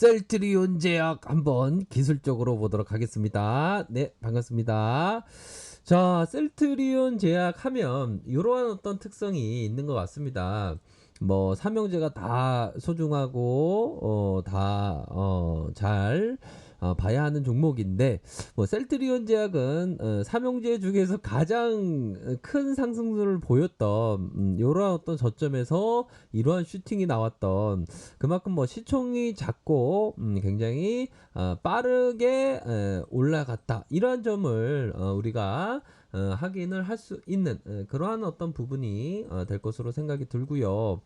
셀트리온 제약 한번 기술적으로 보도록 하겠습니다. 네, 반갑습니다. 자, 셀트리온 제약 하면 이러한 어떤 특성이 있는 것 같습니다. 뭐 삼형제가 다 소중하고 잘 봐야 하는 종목인데, 뭐 셀트리온 제약은 삼형제 중에서 가장 큰 상승률을 보였던 이러한 어떤 저점에서 이러한 슈팅이 나왔던, 그만큼 뭐 시총이 작고 굉장히 빠르게 올라갔다, 이러한 점을 우리가 확인을 할 수 있는 그러한 어떤 부분이 될 것으로 생각이 들고요.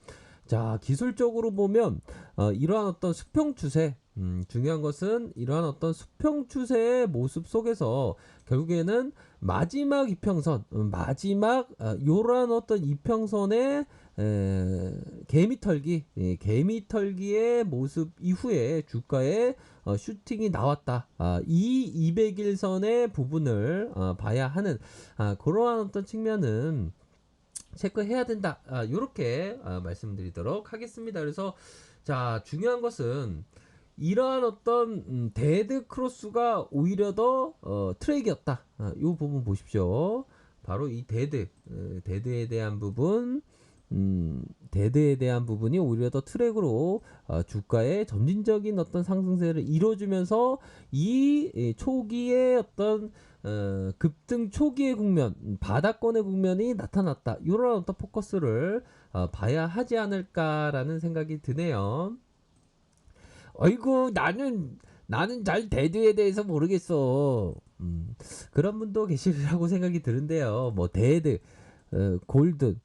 자, 기술적으로 보면 이러한 어떤 수평 추세, 중요한 것은 이러한 어떤 수평 추세의 모습 속에서 결국에는 마지막 이평선, 마지막 이러한 어떤 이평선의 개미털기, 개미털기의 모습 이후에 주가에 슈팅이 나왔다. 이 200일선의 부분을 봐야 하는 그러한 어떤 측면은 체크해야 된다. 요렇게 말씀드리도록 하겠습니다. 그래서 자, 중요한 것은 이러한 어떤 데드 크로스가 오히려 더 트랙이었다. 요 부분 보십시오. 바로 이 데드에 대한 부분, 데드에 대한 부분이 오히려 더 트랙으로 주가의 점진적인 어떤 상승세를 이뤄주면서 이 초기의 어떤 급등 초기의 국면, 바닥권의 국면이 나타났다. 이런 어떤 포커스를 봐야 하지 않을까라는 생각이 드네요. 어이구, 나는 잘 데드에 대해서 모르겠어. 그런 분도 계시리라고 생각이 드는데요. 뭐 데드, 골든,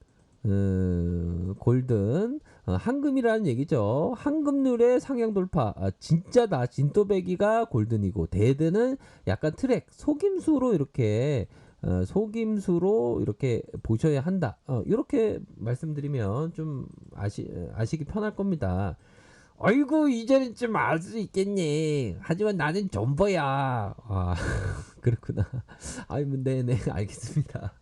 골든, 황금이라는 얘기죠. 황금률의 상향 돌파. 진짜다. 진또배기가 골든이고, 데드는 약간 트랙, 속임수로 이렇게 속임수로 이렇게 보셔야 한다. 이렇게 말씀드리면 좀 아시기 편할 겁니다. 아이고, 이제는 좀 알 수 있겠니. 하지만 나는 존버야. 그렇구나. 아이, 네네, 알겠습니다.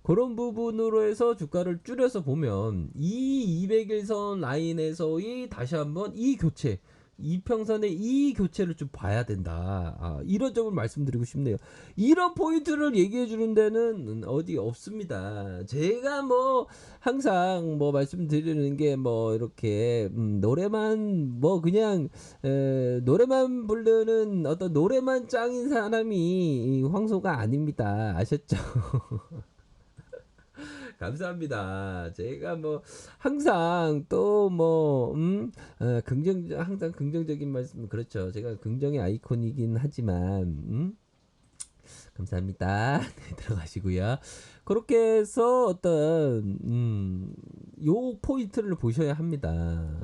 그런 부분으로 해서 주가를 줄여서 보면 이 200일선 라인에서의 다시 한번 이 교체, 이평선의 이 교체를 좀 봐야 된다. 이런 점을 말씀드리고 싶네요. 이런 포인트를 얘기해 주는 데는 어디 없습니다. 제가 뭐 항상 뭐 말씀드리는 게 뭐 이렇게 노래만 뭐 그냥 노래만 부르는 어떤 노래만 짱인 사람이 황소가 아닙니다. 아셨죠? 감사합니다. 제가 뭐 항상 또 뭐 항상 긍정적인 말씀, 그렇죠. 제가 긍정의 아이콘이긴 하지만 감사합니다. 네, 들어가시고요. 그렇게 해서 어떤 요 포인트를 보셔야 합니다.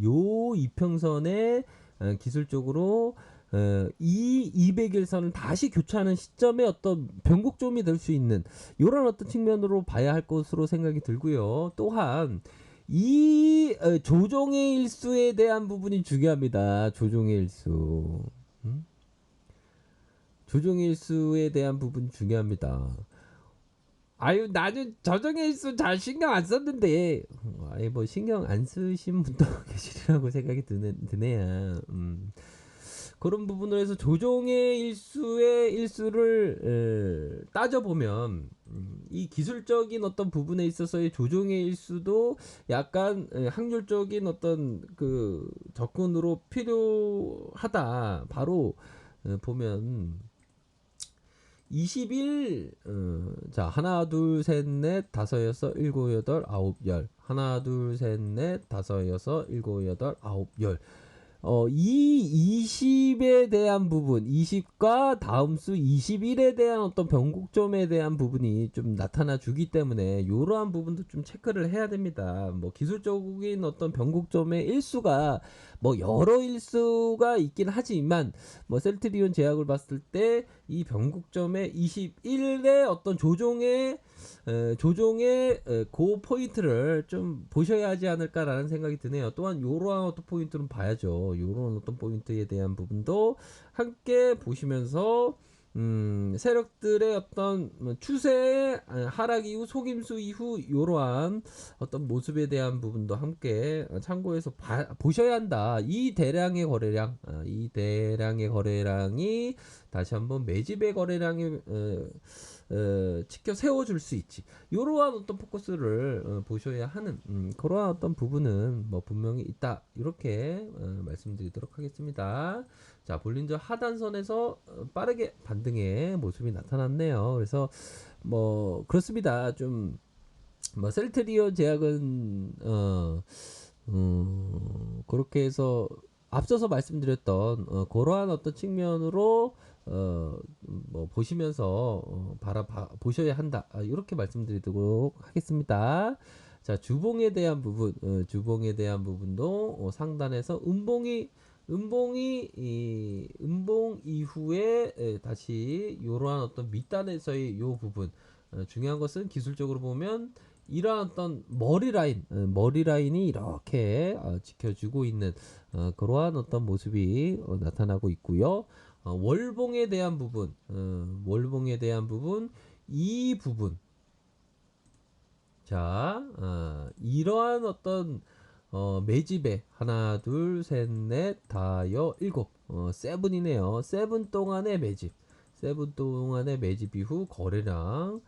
요 이평선에 기술적으로 이 200일선을 다시 교차하는 시점에 어떤 변곡점이 될 수 있는 이런 어떤 측면으로 봐야 할 것으로 생각이 들고요. 또한 이 조정의 일수에 대한 부분이 중요합니다. 조정의 일수. 조정의 일수에 대한 부분 중요합니다. 아유, 나는 조정의 일수 잘 신경 안 썼는데. 아예 뭐 신경 안 쓰신 분도 계시리라고 생각이 드네요. 그런 부분을 해서 조정의 일수의 일수를 따져보면 이 기술적인 어떤 부분에 있어서의 조정의 일수도 약간 확률적인 어떤 그 접근으로 필요하다. 바로 보면 20일, 자, 하나, 둘, 셋, 넷, 다섯, 여섯, 일곱, 여덟, 아홉, 열. 하나, 둘, 셋, 넷, 다섯, 여섯, 일곱, 여덟, 아홉, 열. 이 20에 대한 부분, 20과 다음 수 21에 대한 어떤 변곡점에 대한 부분이 좀 나타나 주기 때문에 이러한 부분도 좀 체크를 해야 됩니다. 뭐 기술적인 어떤 변곡점의 일수가 뭐 여러 일수가 있긴 하지만 뭐 셀트리온 제약을 봤을 때 이 변곡점의 21의 어떤 조종의 그 포인트를 좀 보셔야 하지 않을까라는 생각이 드네요. 또한 요러한 어떤 포인트는 봐야죠. 요런 어떤 포인트에 대한 부분도 함께 보시면서 세력들의 어떤 추세의 하락 이후 속임수 이후 이러한 어떤 모습에 대한 부분도 함께 참고해서 보셔야 한다. 이 대량의 거래량, 이 대량의 거래량이 다시 한번 매집의 거래량에 지켜 세워줄 수 있지. 이러한 어떤 포커스를 보셔야 하는 그러한 어떤 부분은 뭐 분명히 있다. 이렇게 말씀드리도록 하겠습니다. 자, 볼린저 하단선에서 빠르게 반등의 모습이 나타났네요. 그래서 뭐 그렇습니다. 좀 뭐 셀트리온 제약은 그렇게 해서 앞서서 말씀드렸던 그러한 어떤 측면으로 뭐 보시면서 보셔야 한다. 이렇게 말씀드리도록 하겠습니다. 자, 주봉에 대한 부분, 주봉에 대한 부분도 상단에서 음봉이 음봉 이후에 다시 이러한 어떤 밑단에서의 이 부분, 중요한 것은 기술적으로 보면 이러한 어떤 머리 라인이 이렇게 지켜주고 있는 그러한 어떤 모습이 나타나고 있고요. 월봉에 대한 부분, 이 부분. 자, 이러한 어떤 매집에 하나, 둘, 셋, 넷, 다여, 일곱, 세븐이네요. 세븐 동안의 매집, 이후 거래량.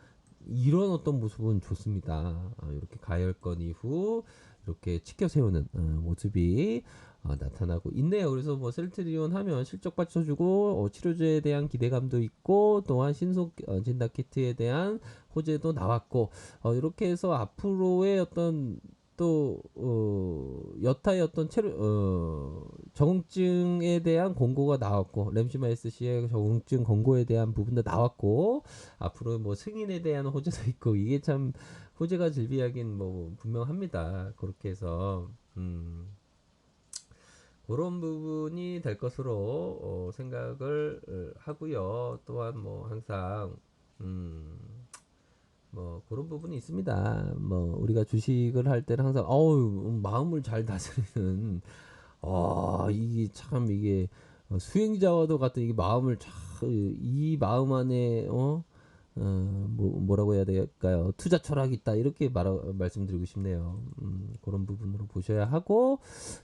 이런 어떤 모습은 좋습니다. 이렇게 가열권 이후 이렇게 치켜 세우는 모습이 나타나고 있네요. 그래서 뭐 셀트리온 하면 실적 받쳐주고 치료제에 대한 기대감도 있고 또한 신속 진단 키트에 대한 호재도 나왔고 이렇게 해서 앞으로의 어떤 또 여타의 어떤 적응증에 대한 공고가 나왔고 램시마이스시의 적응증 공고에 대한 부분도 나왔고 앞으로 뭐 승인에 대한 호재도 있고 이게 참 호재가 질비하긴 뭐 분명합니다. 그렇게 해서 그런 부분이 될 것으로 생각을 하고요. 또한 뭐 항상 뭐 그런 부분이 있습니다. 뭐 우리가 주식을 할 때는 항상 마음을 잘 다스리는 이게 수행자와도 같은 이게 마음을 이 마음 안에 뭐라고 해야 될까요? 투자 철학이 있다 이렇게 말씀드리고 싶네요. 그런 부분으로 보셔야 하고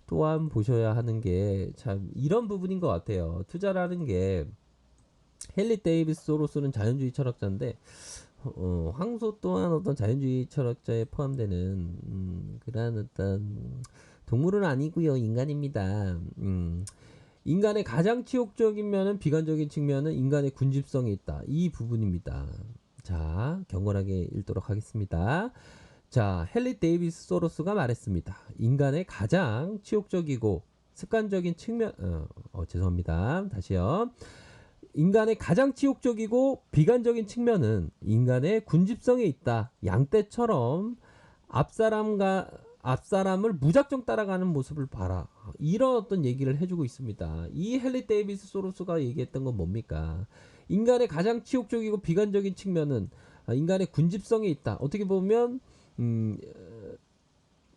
또한 보셔야 하는 게 참 이런 부분인 것 같아요. 투자라는 게 헨리 데이비스 소로스는 자연주의 철학자인데 황소 또한 어떤 자연주의 철학자에 포함되는 그러한 어떤 동물은 아니고요 인간입니다. 인간의 가장 치욕적인 면은 비관적인 측면은 인간의 군집성이 있다. 이 부분입니다. 자, 경건하게 읽도록 하겠습니다. 자, 헨리 데이비스 소로스가 말했습니다. 인간의 가장 치욕적이고 습관적인 측면, 죄송합니다. 다시요. 인간의 가장 치욕적이고 비관적인 측면은 인간의 군집성에 있다. 양떼처럼 앞사람을 무작정 따라가는 모습을 봐라. 이런 어떤 얘기를 해주고 있습니다. 이 헨리 데이비스 소로스가 얘기했던 건 뭡니까? 인간의 가장 치욕적이고 비관적인 측면은 인간의 군집성에 있다. 어떻게 보면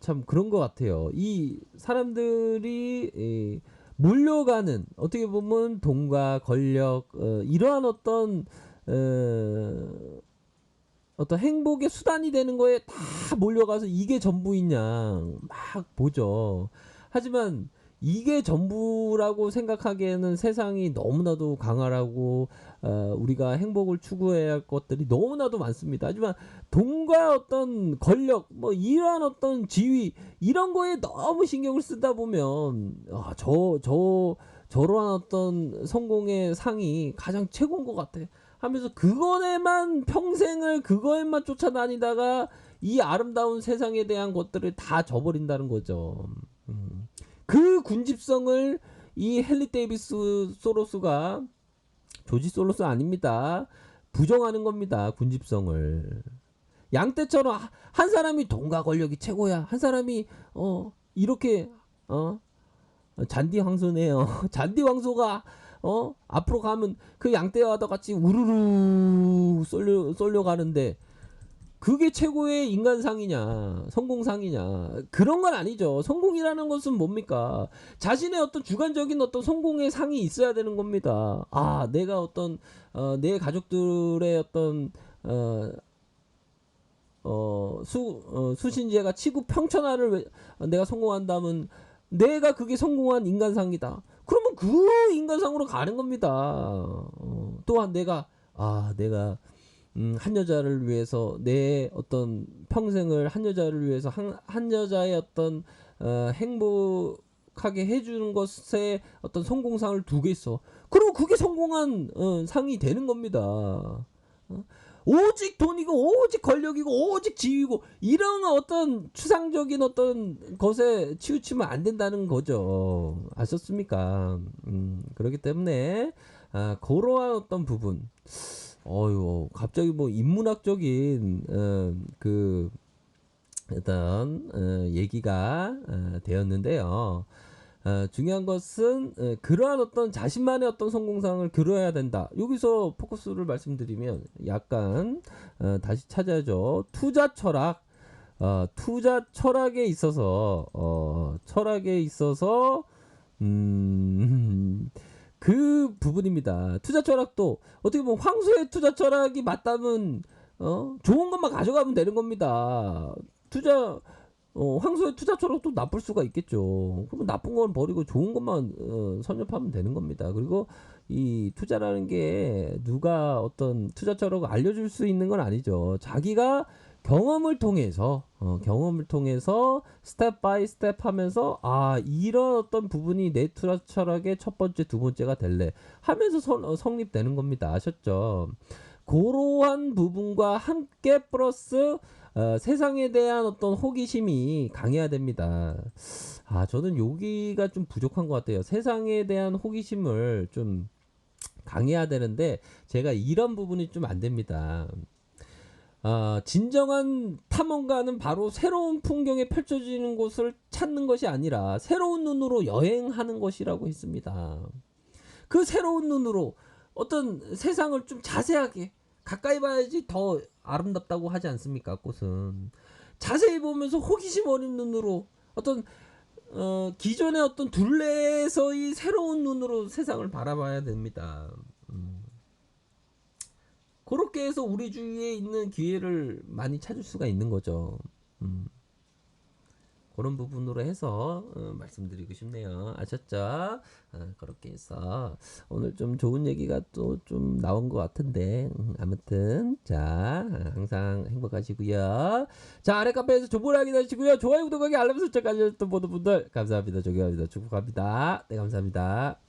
참 그런 것 같아요. 이 사람들이 몰려가는 어떻게 보면 돈과 권력 이러한 어떤 행복의 수단이 되는 거에 다 몰려가서 이게 전부이냐 막 보죠. 하지만 이게 전부라고 생각하기에는 세상이 너무나도 강하고 우리가 행복을 추구해야 할 것들이 너무나도 많습니다. 하지만 돈과 어떤 권력 뭐 이러한 어떤 지위 이런 거에 너무 신경을 쓰다 보면 저러한 어떤 성공의 상이 가장 최고인 것 같아 하면서 평생을 그거에만 쫓아다니다가 이 아름다운 세상에 대한 것들을 다 저버린다는 거죠. 그 군집성을 이 헨리 데이비스 소로스가 조지 소로스 아닙니다. 부정하는 겁니다. 군집성을. 양떼처럼 한 사람이 돈과 권력이 최고야. 한 사람이 이렇게 잔디 황소네요. 잔디 황소가 앞으로 가면 그 양떼와도 같이 우르르 쏠려 가는데 그게 최고의 인간상이냐, 성공상이냐, 그런 건 아니죠. 성공이라는 것은 뭡니까? 자신의 어떤 주관적인 어떤 성공의 상이 있어야 되는 겁니다. 아, 내가 어떤, 내 가족들의 어떤, 어, 수신제가 치구 평천하를 내가 성공한다면 내가 그게 성공한 인간상이다. 그러면 그 인간상으로 가는 겁니다. 또한 내가 한 여자를 위해서 내 어떤 평생을 한 여자를 위해서 한 여자의 어떤 행복하게 해주는 것에 어떤 성공상을 두고 있어. 그리고 그게 성공한 상이 되는 겁니다. 오직 돈이고 오직 권력이고 오직 지위고 이런 어떤 추상적인 어떤 것에 치우치면 안 된다는 거죠. 아셨습니까? 그렇기 때문에 그러한 어떤 부분. 갑자기 뭐 인문학적인 그 일단 얘기가 되었는데요. 중요한 것은 그러한 어떤 자신만의 어떤 성공상을 그려야 된다. 여기서 포커스를 말씀드리면 약간 다시 찾아야죠. 투자 철학. 투자 철학에 있어서 그 부분입니다. 투자 철학도 어떻게 보면 황소의 투자 철학이 맞다면 좋은 것만 가져가면 되는 겁니다. 황소의 투자 철학도 나쁠 수가 있겠죠. 그러면 나쁜 건 버리고 좋은 것만 선점하면 되는 겁니다. 그리고 이 투자라는 게 누가 어떤 투자 철학을 알려줄 수 있는 건 아니죠. 자기가 경험을 통해서 스텝 바이 스텝 하면서 이런 어떤 부분이 내 투자 철학의 첫 번째 두 번째가 될래 하면서 성립되는 겁니다. 아셨죠? 그러한 부분과 함께 플러스 세상에 대한 어떤 호기심이 강해야 됩니다. 저는 여기가 좀 부족한 것 같아요. 세상에 대한 호기심을 좀 강해야 되는데 제가 이런 부분이 좀 안 됩니다. 진정한 탐험가는 바로 새로운 풍경에 펼쳐지는 곳을 찾는 것이 아니라 새로운 눈으로 여행하는 것이라고 했습니다. 그 새로운 눈으로 어떤 세상을 좀 자세하게 가까이 봐야지 더 아름답다고 하지 않습니까? 꽃은 자세히 보면서 호기심 어린 눈으로 어떤 기존의 어떤 둘레에서의 새로운 눈으로 세상을 바라봐야 됩니다. 그렇게 해서 우리 주위에 있는 기회를 많이 찾을 수가 있는 거죠. 그런 부분으로 해서 말씀드리고 싶네요. 아셨죠? 그렇게 해서 오늘 좀 좋은 얘기가 또 좀 나온 것 같은데 아무튼 자 항상 행복하시고요. 자 아래 카페에서 조보라기 하시고요. 좋아요 구독하기 알람 설정까지 해주셨던 모든 분들 감사합니다. 존경합니다. 축복합니다. 네 감사합니다.